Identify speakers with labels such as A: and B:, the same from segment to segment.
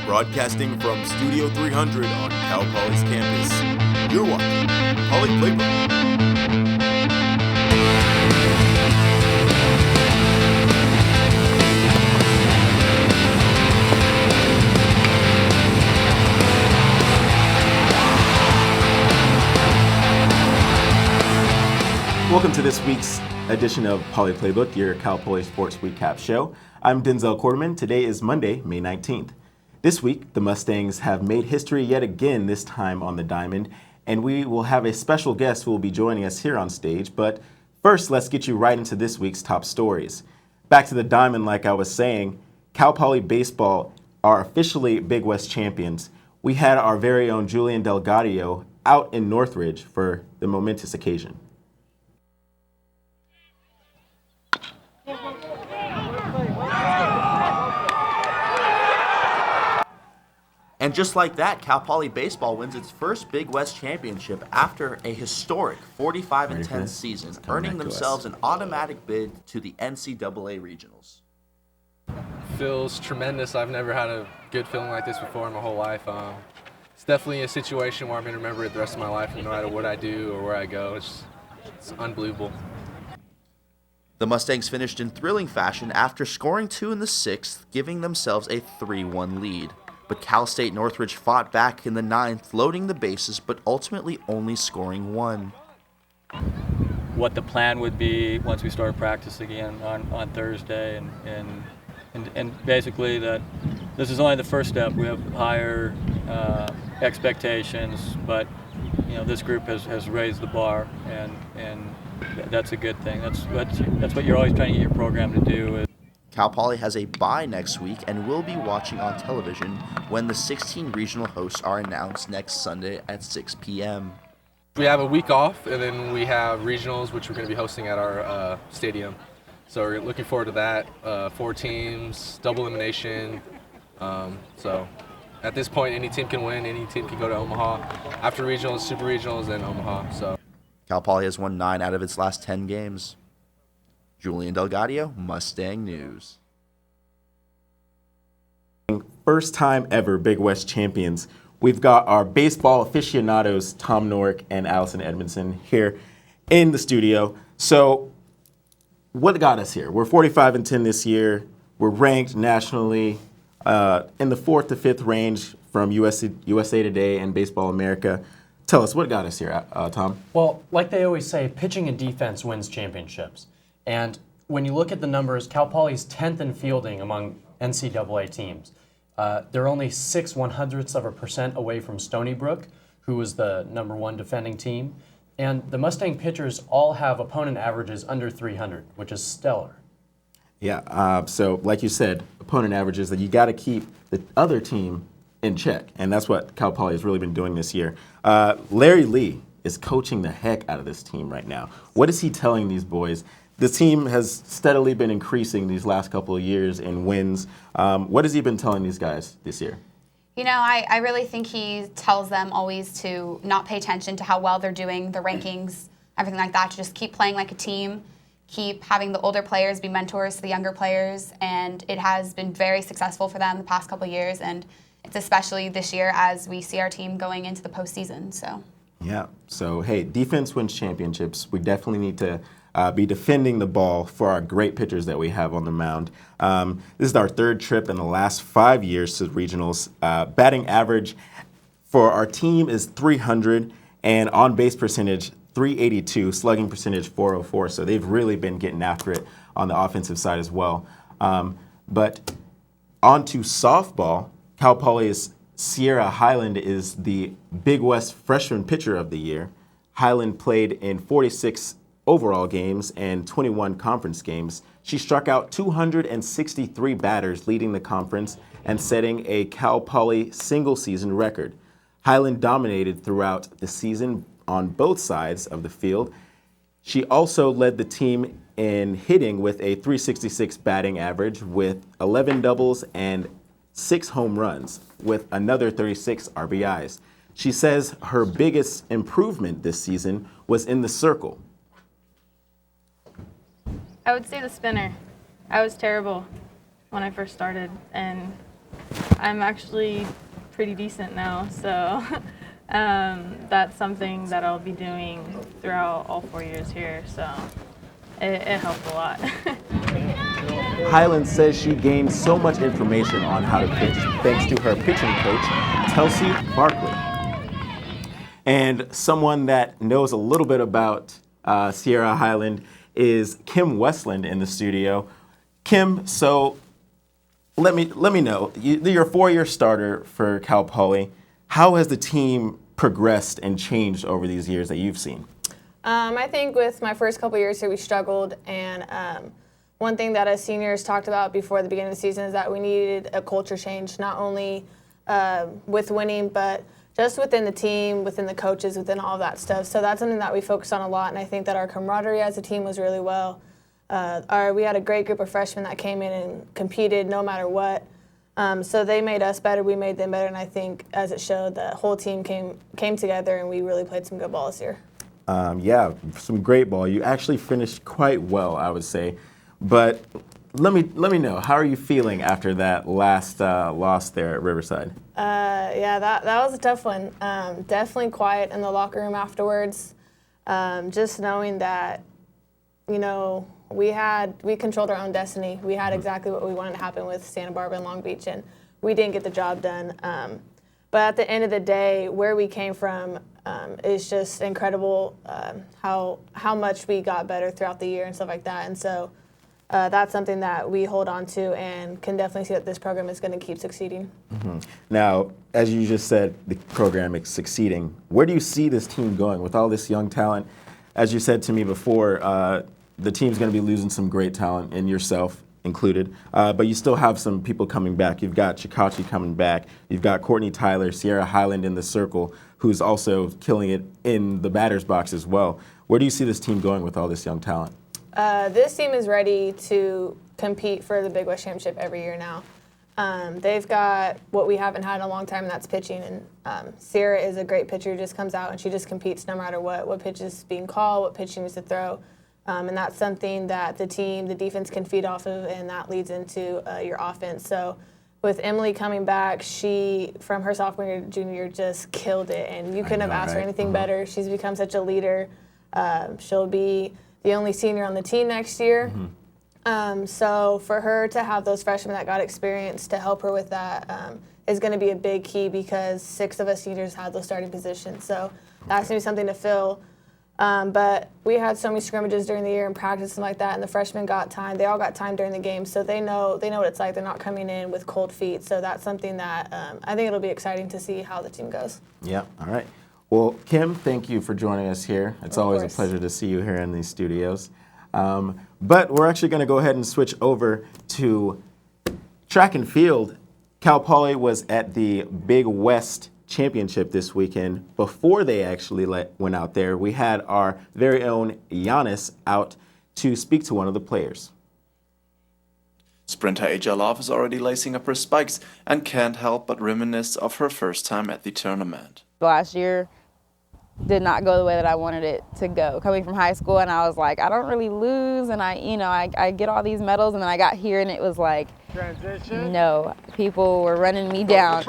A: Broadcasting from Studio 300 on Cal Poly's campus, you're watching Poly Playbook. Welcome to this week's edition of Poly Playbook, your Cal Poly Sports Recap show. I'm Denzel Quarterman. Today is Monday, May 19th. This week, the Mustangs have made history yet again, this time on the diamond, and we will have a special guest who will be joining us here on stage. But first, let's get you right into this week's top stories. Back to the diamond, like I was saying, Cal Poly baseball are officially Big West champions. We had our very own Julian Delgadillo out in Northridge for the momentous occasion.
B: And just like that, Cal Poly baseball wins its first Big West championship after a historic 45-10 season, earning themselves an automatic bid to the NCAA regionals.
C: Feels tremendous. I've never had a good feeling like this before in my whole life. It's definitely a situation where I'm going to remember it the rest of my life, no matter what I do or where I go. It's unbelievable.
B: The Mustangs finished in thrilling fashion after scoring 2 in the 6th, giving themselves a 3-1 lead. But Cal State Northridge fought back in the 9th, loading the bases, but ultimately only scoring 1.
D: What the plan would be once we start practice again on Thursday, and basically that this is only the first step. We have higher expectations, but this group has raised the bar, and that's a good thing. That's what you're always trying to get your program to do.
B: Cal Poly has a bye next week and will be watching on television when the 16 regional hosts are announced next Sunday at 6 p.m.
C: We have a week off, and then we have regionals, which we're going to be hosting at our stadium. So we're looking forward to that. 4 teams, double elimination. So at this point, any team can win. Any team can go to Omaha. After regionals, super regionals, then Omaha. So
B: Cal Poly has won 9 out of its last 10 games. Julian Delgadillo, Mustang News.
A: First time ever Big West champions. We've got our baseball aficionados, Tom Norick and Allison Edmondson, here in the studio. So what got us here? We're 45-10 this year. We're ranked nationally in the 4th to 5th range from USA Today and Baseball America. Tell us, what got us here, Tom?
E: Well, like they always say, pitching and defense wins championships. And when you look at the numbers, Cal Poly's 10th in fielding among NCAA teams. They're only 0.06% away from Stony Brook, who was the #1 defending team. And the Mustang pitchers all have opponent averages under 300, which is stellar.
A: Yeah, so like you said, opponent averages, that you got to keep the other team in check. And that's what Cal Poly has really been doing this year. Larry Lee is coaching the heck out of this team right now. What is he telling these boys? The team has steadily been increasing these last couple of years in wins. What has he been telling these guys this year?
F: I really think he tells them always to not pay attention to how well they're doing, the rankings, everything like that, to just keep playing like a team, keep having the older players be mentors to the younger players, and it has been very successful for them the past couple of years, and it's especially this year as we see our team going into the postseason.
A: Yeah, so hey, defense wins championships. We definitely need to be defending the ball for our great pitchers that we have on the mound. This is our 3rd trip in the last 5 years to regionals. Batting average for our team is 300, and on-base percentage 382, slugging percentage 404. So they've really been getting after it on the offensive side as well. But on to softball. Cal Poly's Sierra Highland is the Big West Freshman Pitcher of the Year. Highland played in 46 overall games and 21 conference games. She struck out 263 batters, leading the conference and setting a Cal Poly single-season record. Highland dominated throughout the season on both sides of the field. She also led the team in hitting with a 366 batting average with 11 doubles and 6 home runs with another 36 RBIs. She says her biggest improvement this season was in the circle.
G: I would say the spinner. I was terrible when I first started, and I'm actually pretty decent now, so that's something that I'll be doing throughout all 4 years here, so it helped a lot.
A: Highland says she gained so much information on how to pitch thanks to her pitching coach, Kelsey Barkley. And someone that knows a little bit about Sierra Highland is Kim Westland in the studio. Kim, so let me know. You're a 4-year starter for Cal Poly. How has the team progressed and changed over these years that you've seen?
H: I think with my first couple years here, we struggled, and one thing that as seniors talked about before the beginning of the season is that we needed a culture change, not only with winning, but just within the team, within the coaches, within all of that stuff. So that's something that we focused on a lot, and I think that our camaraderie as a team was really well. We had a great group of freshmen that came in and competed no matter what. So they made us better, we made them better, and I think as it showed, the whole team came together and we really played some good ball this year.
A: Yeah, some great ball. You actually finished quite well, I would say. But let me know, how are you feeling after that last loss there at Riverside?
H: Yeah, that was a tough one. Definitely quiet in the locker room afterwards. Just knowing that, we controlled our own destiny. We had exactly what we wanted to happen with Santa Barbara and Long Beach, and we didn't get the job done. But at the end of the day, where we came from is just incredible. How much we got better throughout the year and stuff like that. And so that's something that we hold on to and can definitely see that this program is going to keep succeeding.
A: Mm-hmm. Now, as you just said, the program is succeeding. Where do you see this team going with all this young talent? As you said to me before, the team's going to be losing some great talent, and yourself included, but you still have some people coming back. You've got Chikachi coming back. You've got Courtney Tyler, Sierra Highland in the circle, who's also killing it in the batter's box as well. Where do you see this team going with all this young talent?
H: This team is ready to compete for the Big West Championship every year now. They've got what we haven't had in a long time, and that's pitching. And Sierra is a great pitcher, just comes out and she just competes no matter what pitch is being called, what pitch she needs to throw. And that's something that the defense can feed off of, and that leads into your offense. So with Emily coming back, she, from her sophomore year to junior year, just killed it. And you couldn't have asked for anything better. She's become such a leader. She'll be the only senior on the team next year. So for her to have those freshmen that got experience to help her with that is going to be a big key, because 6 of us seniors had those starting positions. So that's going to be something to fill. But we had so many scrimmages during the year and practice and like that, and the freshmen got time. They all got time during the game, so they know what it's like. They're not coming in with cold feet. So that's something that I think it'll be exciting to see how the team goes.
A: Yeah, all right. Well, Kim, thank you for joining us here. It's always a pleasure to see you here in these studios. But we're actually going to go ahead and switch over to track and field. Cal Poly was at the Big West Championship this weekend. Before they actually went out there, we had our very own Giannis out to speak to one of the players.
I: Sprinter AJ Love is already lacing up her spikes and can't help but reminisce of her first time at the tournament.
J: Last year did not go the way that I wanted it to go. Coming from high school, and I was like, I don't really lose, and I get all these medals, and then I got here and it was like, transition. No, people were running me down.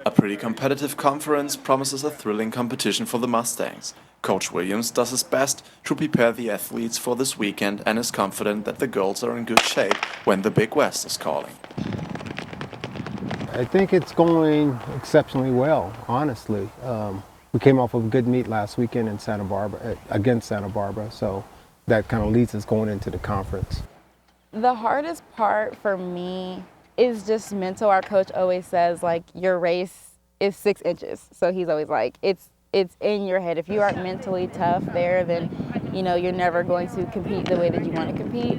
I: A pretty competitive conference promises a thrilling competition for the Mustangs. Coach Williams does his best to prepare the athletes for this weekend and is confident that the girls are in good shape when the Big West is calling.
K: I think it's going exceptionally well, honestly. We came off of a good meet last weekend in Santa Barbara, against Santa Barbara, so that kind of leads us going into the conference.
J: The hardest part for me is just mental. Our coach always says, like, your race is 6 inches. So he's always like, it's in your head. If you aren't mentally tough there, then, you're never going to compete the way that you want to compete.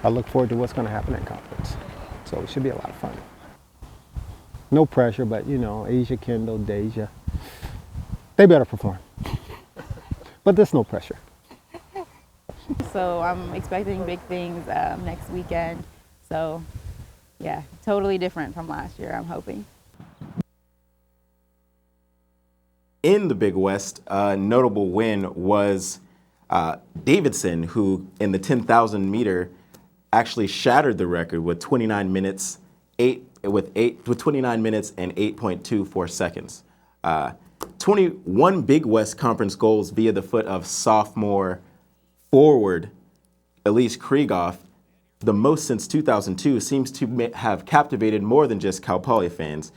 K: I look forward to what's going to happen in conference. So it should be a lot of fun. No pressure, but, Asia, Kendall, Deja, they better perform. But there's no pressure.
J: So I'm expecting big things next weekend. So, yeah, totally different from last year, I'm hoping.
A: In the Big West, a notable win was Davidson, who in the 10,000 meter actually shattered the record with 29 minutes, 29 minutes and 8.24 seconds. 21 Big West Conference goals via the foot of sophomore forward Elise Krieghoff, the most since 2002, seems to have captivated more than just Cal Poly fans.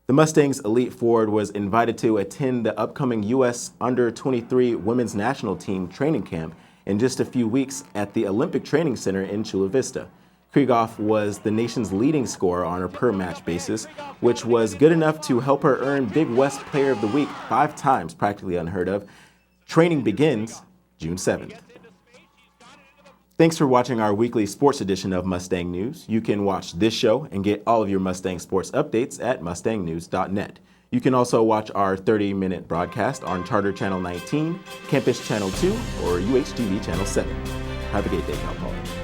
A: The Mustangs' elite forward was invited to attend the upcoming U.S. Under-23 Women's National Team training camp in just a few weeks at the Olympic Training Center in Chula Vista. Krieghoff was the nation's leading scorer on a per-match basis, which was good enough to help her earn Big West Player of the Week 5 times, practically unheard of. Training begins June 7th. Thanks for watching our weekly sports edition of Mustang News. You can watch this show and get all of your Mustang sports updates at mustangnews.net. You can also watch our 30-minute broadcast on Charter Channel 19, Campus Channel 2, or UHTV Channel 7. Have a great day, Cal Poly.